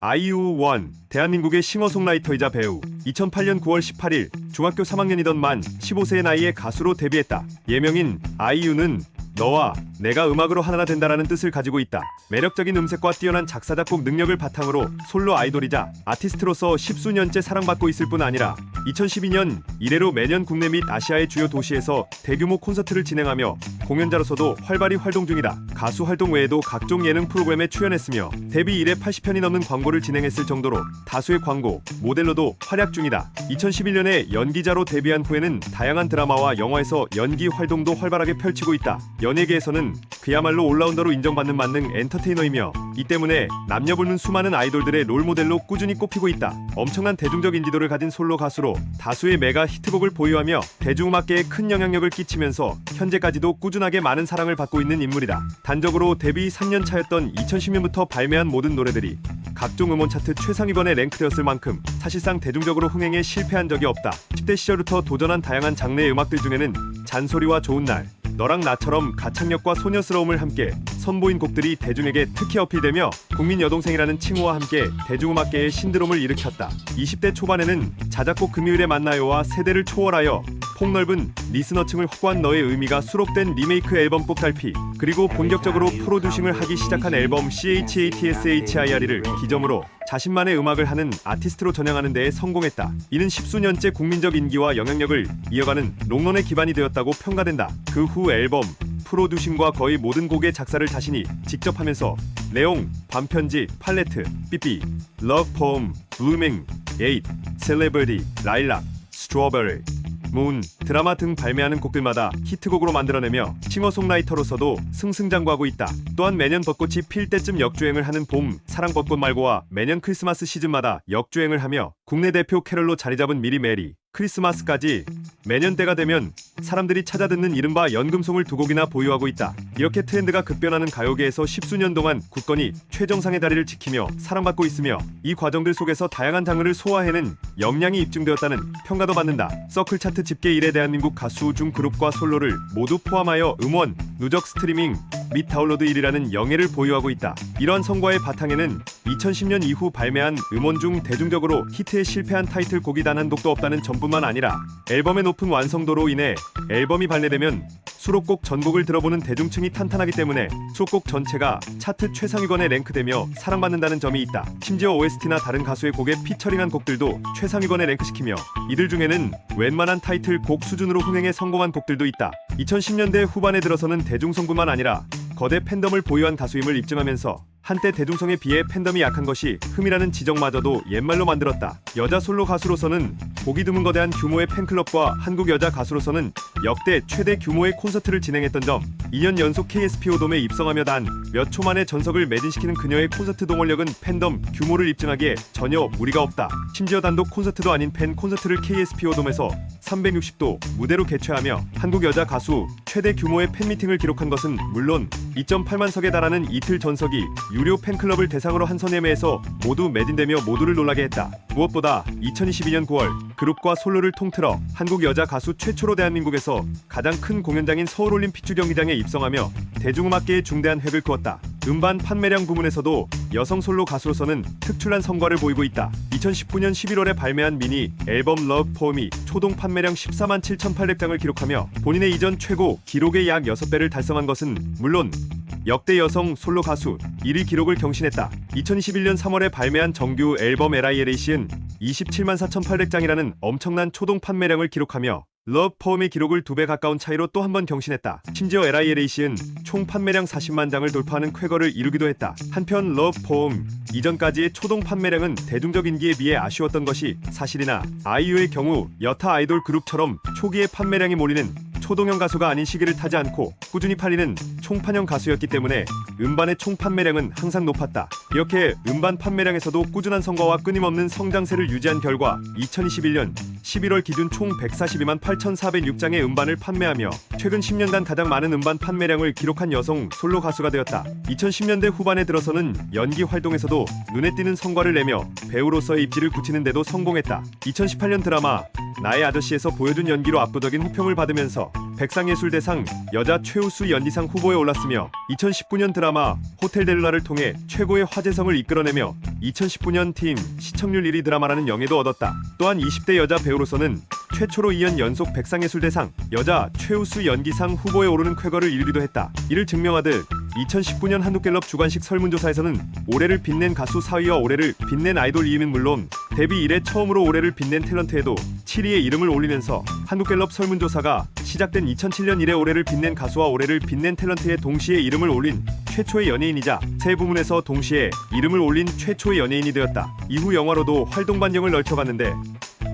아이유 원, 대한민국의 싱어송라이터이자 배우. 2008년 9월 18일 중학교 3학년이던 만 15세의 나이에 가수로 데뷔했다. 예명인 아이유는 너와 내가 음악으로 하나가 된다라는 뜻을 가지고 있다. 매력적인 음색과 뛰어난 작사 작곡 능력을 바탕으로 솔로 아이돌이자 아티스트로서 십수년째 사랑받고 있을 뿐 아니라 2012년 이래로 매년 국내 및 아시아의 주요 도시에서 대규모 콘서트를 진행하며 공연자로서도 활발히 활동 중이다. 가수 활동 외에도 각종 예능 프로그램에 출연했으며 데뷔 이래 80편이 넘는 광고를 진행했을 정도로 다수의 광고, 모델로도 활약 중이다. 2011년에 연기자로 데뷔한 후에는 다양한 드라마와 영화에서 연기 활동도 활발하게 펼치고 있다. 연예계에서는 그야말로 올라운더로 인정받는 만능 엔터테이너이며 이 때문에 남녀불문 수많은 아이돌들의 롤모델로 꾸준히 꼽히고 있다. 엄청난 대중적 인지도를 가진 솔로 가수로 다수의 메가 히트곡을 보유하며 대중음악계에 큰 영향력을 끼치면서 현재까지도 꾸준하게 많은 사랑을 받고 있는 인물이다. 단적으로 데뷔 3년 차였던 2010년부터 발매한 모든 노래들이 각종 음원 차트 최상위권에 랭크되었을 만큼 사실상 대중적으로 흥행에 실패한 적이 없다. 10대 시절부터 도전한 다양한 장르의 음악들 중에는 잔소리와 좋은 날, 너랑 나처럼 가창력과 소녀스러움을 함께 선보인 곡들이 대중에게 특히 어필되며 국민 여동생이라는 칭호와 함께 대중음악계의 신드롬을 일으켰다. 20대 초반에는 자작곡 금요일에 만나요와 세대를 초월하여 폭넓은 리스너층을 확보한 너의 의미가 수록된 리메이크 앨범 뽑달피, 그리고 본격적으로 프로듀싱을 하기 시작한 앨범 CHATSHIRE를 기점으로 자신만의 음악을 하는 아티스트로 전향하는 데에 성공했다. 이는 십수년째 국민적 인기와 영향력을 이어가는 롱런의 기반이 되었다고 평가된다. 그 후 앨범, 프로듀싱과 거의 모든 곡의 작사를 자신이 직접 하면서 레옹, 반편지, 팔레트, 삐삐, 러브 포엠, 블루밍, 에잇, 셀레브리티, 라일락, 스트로베리, 문, 드라마 등 발매하는 곡들마다 히트곡으로 만들어내며 싱어송라이터로서도 승승장구하고 있다. 또한 매년 벚꽃이 필 때쯤 역주행을 하는 봄, 사랑벚꽃 말고와 매년 크리스마스 시즌마다 역주행을 하며 국내 대표 캐럴로 자리잡은 미리 메리, 크리스마스까지 매년 때가 되면 사람들이 찾아듣는 이른바 연금송을 두 곡이나 보유하고 있다. 이렇게 트렌드가 급변하는 가요계에서 십수년 동안 굳건히 최정상의 자리를 지키며 사랑받고 있으며 이 과정들 속에서 다양한 장르를 소화해낸 역량이 입증되었다는 평가도 받는다. 서클 차트 집계 1회 대한민국 가수 중 그룹과 솔로를 모두 포함하여 음원, 누적 스트리밍 및 다운로드 1위라는 영예를 보유하고 있다. 이러한 성과의 바탕에는 2010년 이후 발매한 음원 중 대중적으로 히트에 실패한 타이틀곡이 단 한 곡도 없다는 점뿐만 아니라 앨범의 높은 완성도로 인해 앨범이 발매되면 수록곡 전곡을 들어보는 대중층이 탄탄하기 때문에 수록곡 전체가 차트 최상위권에 랭크되며 사랑받는다는 점이 있다. 심지어 OST나 다른 가수의 곡에 피처링한 곡들도 최상위권에 랭크시키며 이들 중에는 웬만한 타이틀 곡 수준으로 흥행에 성공한 곡들도 있다. 2010년대 후반에 들어서는 대중성뿐만 아니라 거대 팬덤을 보유한 가수임을 입증하면서 한때 대중성에 비해 팬덤이 약한 것이 흠이라는 지적마저도 옛말로 만들었다. 여자 솔로 가수로서는 보기 드문 거대한 규모의 팬클럽과 한국 여자 가수로서는 역대 최대 규모의 콘서트를 진행했던 점, 2년 연속 KSPO 돔에 입성하며 단 몇 초 만에 전석을 매진시키는 그녀의 콘서트 동원력은 팬덤 규모를 입증하기에 전혀 무리가 없다. 심지어 단독 콘서트도 아닌 팬 콘서트를 KSPO 돔에서 360도 무대로 개최하며 한국 여자 가수 최대 규모의 팬미팅을 기록한 것은 물론 2.8만 석에 달하는 이틀 전석이 유료 팬클럽을 대상으로 한 선예매에서 모두 매진되며 모두를 놀라게 했다. 무엇보다 2022년 9월 그룹과 솔로를 통틀어 한국 여자 가수 최초로 대한민국에서 가장 큰 공연장인 서울올림픽 주경기장에 입성하며 대중음악계에 중대한 획을 그었다. 음반 판매량 부문에서도 여성 솔로 가수로서는 특출난 성과를 보이고 있다. 2019년 11월에 발매한 미니 앨범 러브 포엠이 초동 판매량 14만 7,800장을 기록하며 본인의 이전 최고 기록의 약 6배를 달성한 것은 물론 역대 여성 솔로 가수 1위 기록을 경신했다. 2021년 3월에 발매한 정규 앨범 LILAC은 27만 4,800장이라는 엄청난 초동 판매량을 기록하며 러브 포엠의 기록을 2배 가까운 차이로 또 한 번 경신했다. 심지어 LILAC은 총 판매량 40만 장을 돌파하는 쾌거를 이루기도 했다. 한편 러브 포엠 이전까지의 초동 판매량은 대중적 인기에 비해 아쉬웠던 것이 사실이나 아이유의 경우 여타 아이돌 그룹처럼 초기에 판매량이 몰리는 초동형 가수가 아닌 시기를 타지 않고 꾸준히 팔리는 총판형 가수였기 때문에 음반의 총 판매량은 항상 높았다. 이렇게 음반 판매량에서도 꾸준한 성과와 끊임없는 성장세를 유지한 결과 2021년 11월 기준 총 142만 8,406장의 음반을 판매하며 최근 10년간 가장 많은 음반 판매량을 기록한 여성 솔로 가수가 되었다. 2010년대 후반에 들어서는 연기 활동에서도 눈에 띄는 성과를 내며 배우로서의 입지를 굳히는 데도 성공했다. 2018년 드라마 나의 아저씨에서 보여준 연기로 압도적인 호평을 받으면서 백상예술대상 여자 최우수 연기상 후보에 올랐으며 2019년 드라마 호텔 델루나를 통해 최고의 화제성을 이끌어내며 2019년 팀 시청률 1위 드라마라는 영예도 얻었다. 또한 20대 여자 배우로서는 최초로 2년 연속 백상예술대상 여자 최우수 연기상 후보에 오르는 쾌거를 이루기도 했다. 이를 증명하듯 2019년 한국갤럽 주관식 설문조사에서는 올해를 빛낸 가수 4위와 올해를 빛낸 아이돌 2위는 물론 데뷔 이래 처음으로 올해를 빛낸 탤런트에도 7위의 이름을 올리면서 한국갤럽 설문조사가 시작된 2007년 이래 올해를 빛낸 가수와 올해를 빛낸 탤런트에 동시에 이름을 올린 최초의 연예인이자 세 부문에서 동시에 이름을 올린 최초의 연예인이 되었다. 이후 영화로도 활동 반경을 넓혀갔는데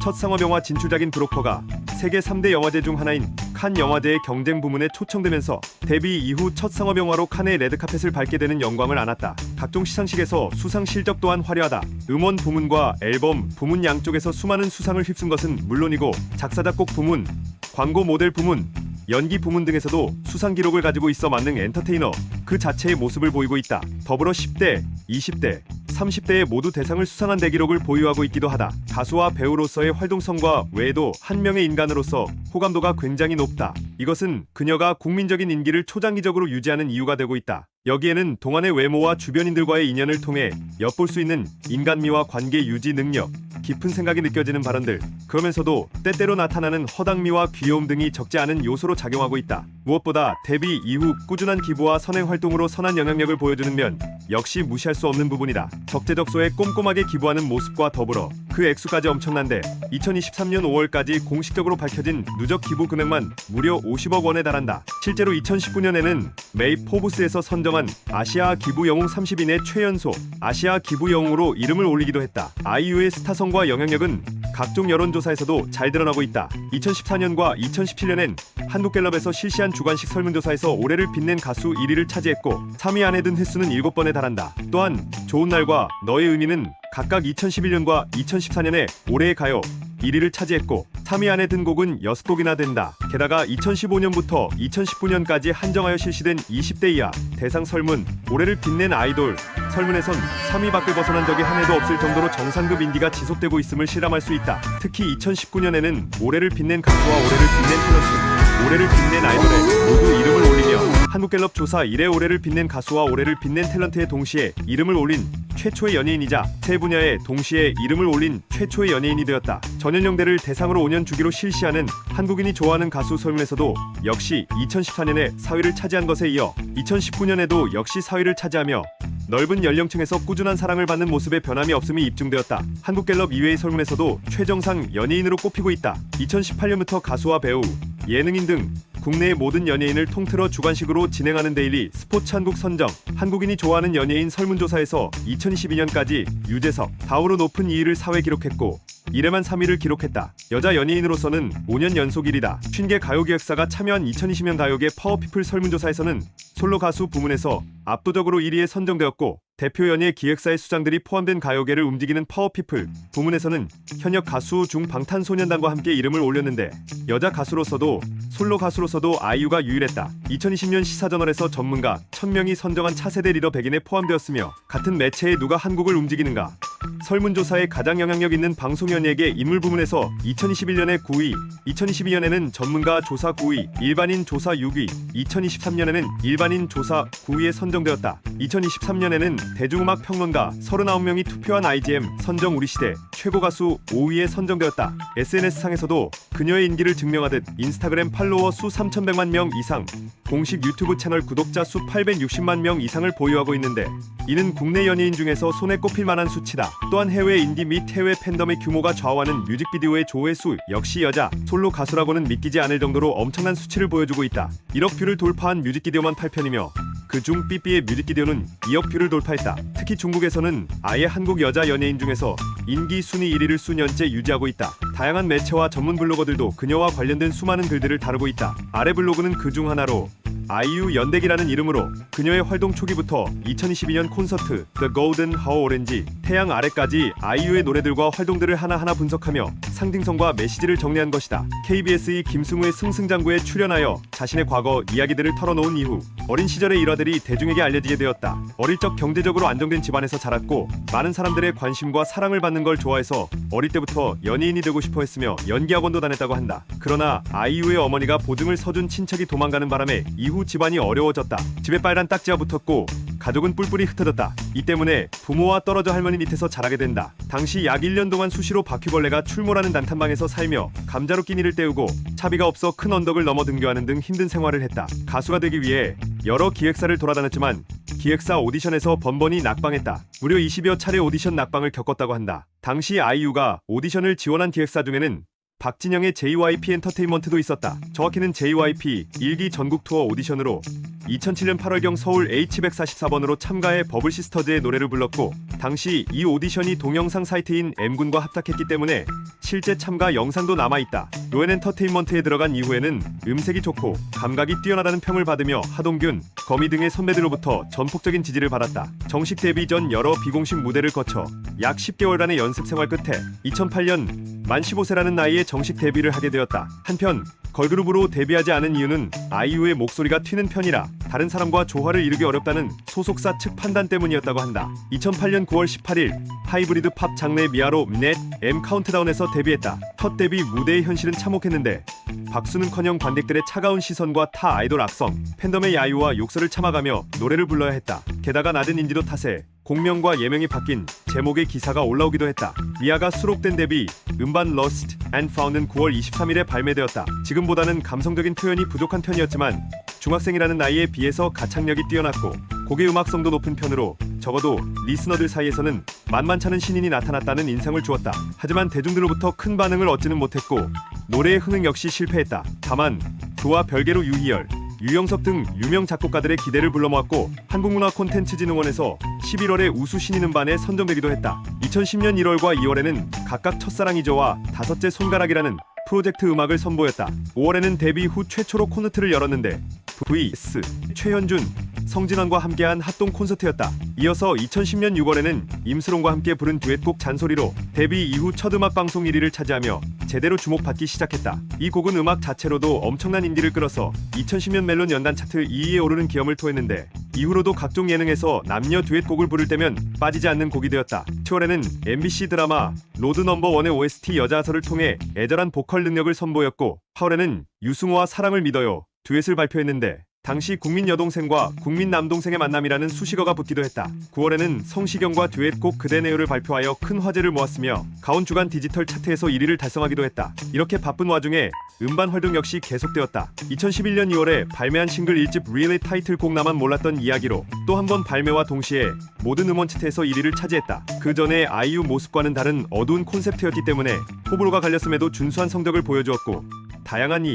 첫 상업영화 진출작인 브로커가 세계 3대 영화제 중 하나인 칸 영화제의 경쟁 부문에 초청되면서 데뷔 이후 첫 상업영화로 칸의 레드카펫을 밟게 되는 영광을 안았다. 각종 시상식에서 수상 실적 또한 화려하다. 음원 부문과 앨범 부문 양쪽에서 수많은 수상을 휩쓴 것은 물론이고 작사 작곡 부문, 광고 모델 부문, 연기 부문 등에서도 수상 기록을 가지고 있어 만능 엔터테이너 그 자체의 모습을 보이고 있다. 더불어 10대, 20대, 30대에 모두 대상을 수상한 대기록을 보유하고 있기도 하다. 가수와 배우로서의 활동성과 외에도 한 명의 인간으로서 호감도가 굉장히 높다. 이것은 그녀가 국민적인 인기를 초장기적으로 유지하는 이유가 되고 있다. 여기에는 동안의 외모와 주변인들과의 인연을 통해 엿볼 수 있는 인간미와 관계 유지 능력, 깊은 생각이 느껴지는 발언들, 그러면서도 때때로 나타나는 허당미와 귀여움 등이 적지 않은 요소로 작용하고 있다. 무엇보다 데뷔 이후 꾸준한 기부와 선행 활동으로 선한 영향력을 보여주는 면 역시 무시할 수 없는 부분이다. 적재적소에 꼼꼼하게 기부하는 모습과 더불어 그 액수까지 엄청난데 2023년 5월까지 공식적으로 밝혀진 누적 기부 금액만 무려 50억 원에 달한다. 실제로 2019년에는 메이 포브스에서 선정한 아시아 기부 영웅 30인의 최연소 아시아 기부 영웅으로 이름을 올리기도 했다. 아이유의 스타성과 영향력은 각종 여론조사에서도 잘 드러나고 있다. 2014년과 2017년엔 한국갤럽에서 실시한 주관식 설문조사에서 올해를 빛낸 가수 1위를 차지했고 3위 안에 든 횟수는 7번에 달한다. 또한 좋은 날과 너의 의미는 각각 2011년과 2014년에 올해의 가요 1위를 차지했고 3위 안에 든 곡은 6곡이나 된다. 게다가 2015년부터 2019년까지 한정하여 실시된 20대 이하 대상 설문 올해를 빛낸 아이돌 설문에선 3위 밖을 벗어난 적이 한 해도 없을 정도로 정상급 인기가 지속되고 있음을 실감할 수 있다. 특히 2019년에는 올해를 빛낸 가수와 올해를 빛낸 탤런트, 올해를 빛낸 아이돌에 모두 이름을 올리며 한국갤럽 조사 이래 올해를 빛낸 가수와 올해를 빛낸 탤런트에 동시에 이름을 올린 최초의 연예인이자 세 분야에 동시에 이름을 올린 최초의 연예인이 되었다. 전연령대를 대상으로 5년 주기로 실시하는 한국인이 좋아하는 가수 설문에서도 역시 2014년에 4위를 차지한 것에 이어 2019년에도 역시 4위를 차지하며 넓은 연령층에서 꾸준한 사랑을 받는 모습에 변함이 없음이 입증되었다. 한국갤럽 이외의 설문에서도 최정상 연예인으로 꼽히고 있다. 2018년부터 가수와 배우, 예능인 등 국내의 모든 연예인을 통틀어 주관식으로 진행하는 데일리 스포츠 한국 선정 한국인이 좋아하는 연예인 설문조사에서 2022년까지 유재석, 다우로 높은 2위를 4회 기록했고 이래만 3위를 기록했다. 여자 연예인으로서는 5년 연속 1위다. 50개 가요기획사가 참여한 2020년 가요계 파워피플 설문조사에서는 솔로 가수 부문에서 압도적으로 1위에 선정되었고 대표 연예 기획사의 수장들이 포함된 가요계를 움직이는 파워피플 부문에서는 현역 가수 중 방탄소년단과 함께 이름을 올렸는데 여자 가수로서도 솔로 가수로서도 아이유가 유일했다. 2020년 시사저널에서 전문가 1000명이 선정한 차세대 리더 100인에 포함되었으며 같은 매체에 누가 한국을 움직이는가 설문조사에 가장 영향력 있는 방송연예계 인물 부문에서 2021년에 9위, 2022년에는 전문가 조사 9위, 일반인 조사 6위, 2023년에는 일반인 조사 9위에 선정되었다. 2023년에는 대중음악 평론가 39명이 투표한 IGM 선정 우리시대 최고 가수 5위에 선정되었다. SNS상에서도 그녀의 인기를 증명하듯 인스타그램 팔로워 수 3,100만 명 이상, 공식 유튜브 채널 구독자 수 860만 명 이상을 보유하고 있는데 이는 국내 연예인 중에서 손에 꼽힐 만한 수치다. 또한 해외 인디 및 해외 팬덤의 규모가 좌우하는 뮤직비디오의 조회수 역시 여자 솔로 가수라고는 믿기지 않을 정도로 엄청난 수치를 보여주고 있다. 1억 뷰를 돌파한 뮤직비디오만 8편이며 그중 삐삐의 뮤직비디오는 2억 뷰를 돌파했다. 특히 중국에서는 아예 한국 여자 연예인 중에서 인기 순위 1위를 수년째 유지하고 있다. 다양한 매체와 전문 블로거들도 그녀와 관련된 수많은 글들을 다루고 있다. 아래 블로그는 그중 하나로 아이유 연대기라는 이름으로 그녀의 활동 초기부터 2022년 콘서트 The Golden How Orange 태양 아래까지 아이유의 노래들과 활동들을 하나하나 분석하며 상징성과 메시지를 정리한 것이다. KBS의 김승우의 승승장구에 출연하여 자신의 과거 이야기들을 털어놓은 이후 어린 시절의 일화들이 대중에게 알려지게 되었다. 어릴 적 경제적으로 안정된 집안에서 자랐고 많은 사람들의 관심과 사랑을 받는 걸 좋아해서 어릴 때부터 연예인이 되고 싶어 했으며 연기학원도 다녔다고 한다. 그러나 아이유의 어머니가 보증을 서준 친척이 도망가는 바람에 이후 집안이 어려워졌다. 집에 빨간 딱지가 붙었고 가족은 뿔뿔이 흩어졌다. 이 때문에 부모와 떨어져 할머니 밑에서 자라게 된다. 당시 약 1년 동안 수시로 바퀴벌레가 출몰하는 단칸방에서 살며 감자로 끼니를 때우고 차비가 없어 큰 언덕을 넘어 등교하는 등 힘든 생활을 했다. 가수가 되기 위해 여러 기획사를 돌아다녔지만 기획사 오디션에서 번번이 낙방했다. 무려 20여 차례 오디션 낙방을 겪었다고 한다. 당시 아이유가 오디션을 지원한 기획사 중에는 박진영의 JYP 엔터테인먼트도 있었다. 정확히는 JYP 1기 전국 투어 오디션으로 2007년 8월경 서울 H144번으로 참가해 버블시스터즈의 노래를 불렀고 당시 이 오디션이 동영상 사이트인 M군과 합작했기 때문에 실제 참가 영상도 남아있다. 로엔 엔터테인먼트에 들어간 이후에는 음색이 좋고 감각이 뛰어나다는 평을 받으며 하동균, 거미 등의 선배들로부터 전폭적인 지지를 받았다. 정식 데뷔 전 여러 비공식 무대를 거쳐 약 10개월간의 연습 생활 끝에 2008년 만 15세라는 나이에 정식 데뷔를 하게 되었다. 한편 걸그룹으로 데뷔하지 않은 이유는 아이유의 목소리가 튀는 편이라 다른 사람과 조화를 이루기 어렵다는 소속사 측 판단 때문이었다고 한다. 2008년 9월 18일 하이브리드 팝 장르의 미아로 넷 M 카운트다운에서 데뷔했다. 첫 데뷔 무대의 현실은 참혹했는데 박수는커녕 관객들의 차가운 시선과 타 아이돌 악성, 팬덤의 야유와 욕설을 참아가며 노래를 불러야 했다. 게다가 낮은 인지도 탓에 공명과 예명이 바뀐 제목의 기사가 올라오기도 했다. 미아가 수록된 데뷔 음반 Lost and Found는 9월 23일에 발매되었다. 지금보다는 감성적인 표현이 부족한 편이었지만 중학생이라는 나이에 비해서 가창력이 뛰어났고 곡의 음악성도 높은 편으로 적어도 리스너들 사이에서는 만만찮은 신인이 나타났다는 인상을 주었다. 하지만 대중들로부터 큰 반응을 얻지는 못했고 노래의 흥행 역시 실패했다. 다만 그와 별개로 유희열, 유영석 등 유명 작곡가들의 기대를 불러모았고 한국문화콘텐츠진흥원에서 11월에 우수 신인 음반에 선정되기도 했다. 2010년 1월과 2월에는 각각 첫사랑이죠와 다섯째 손가락이라는 프로젝트 음악을 선보였다. 5월에는 데뷔 후 최초로 콘서트를 열었는데 vs 최현준, 성진환과 함께한 합동 콘서트였다. 이어서 2010년 6월에는 임수롱과 함께 부른 듀엣곡 잔소리로 데뷔 이후 첫 음악 방송 1위를 차지하며 제대로 주목받기 시작했다. 이 곡은 음악 자체로도 엄청난 인기를 끌어서 2010년 멜론 연단 차트 2위에 오르는 기염을 토했는데 이후로도 각종 예능에서 남녀 듀엣곡을 부를 때면 빠지지 않는 곡이 되었다. 10월에는 MBC 드라마 로드 넘버1의 OST 여자아서를 통해 애절한 보컬 능력을 선보였고 8월에는 유승호와 사랑을 믿어요 듀엣을 발표했는데 당시 국민 여동생과 국민 남동생의 만남이라는 수식어가 붙기도 했다. 9월에는 성시경과 듀엣곡 그대네요를 발표하여 큰 화제를 모았으며 가온 주간 디지털 차트에서 1위를 달성하기도 했다. 이렇게 바쁜 와중에 음반 활동 역시 계속되었다. 2011년 2월에 발매한 싱글 1집 Really 타이틀곡 나만 몰랐던 이야기로 또 한 번 발매와 동시에 모든 음원 차트에서 1위를 차지했다. 그 전에 아이유 모습과는 다른 어두운 콘셉트였기 때문에 호불호가 갈렸음에도 준수한 성적을 보여주었고 다양한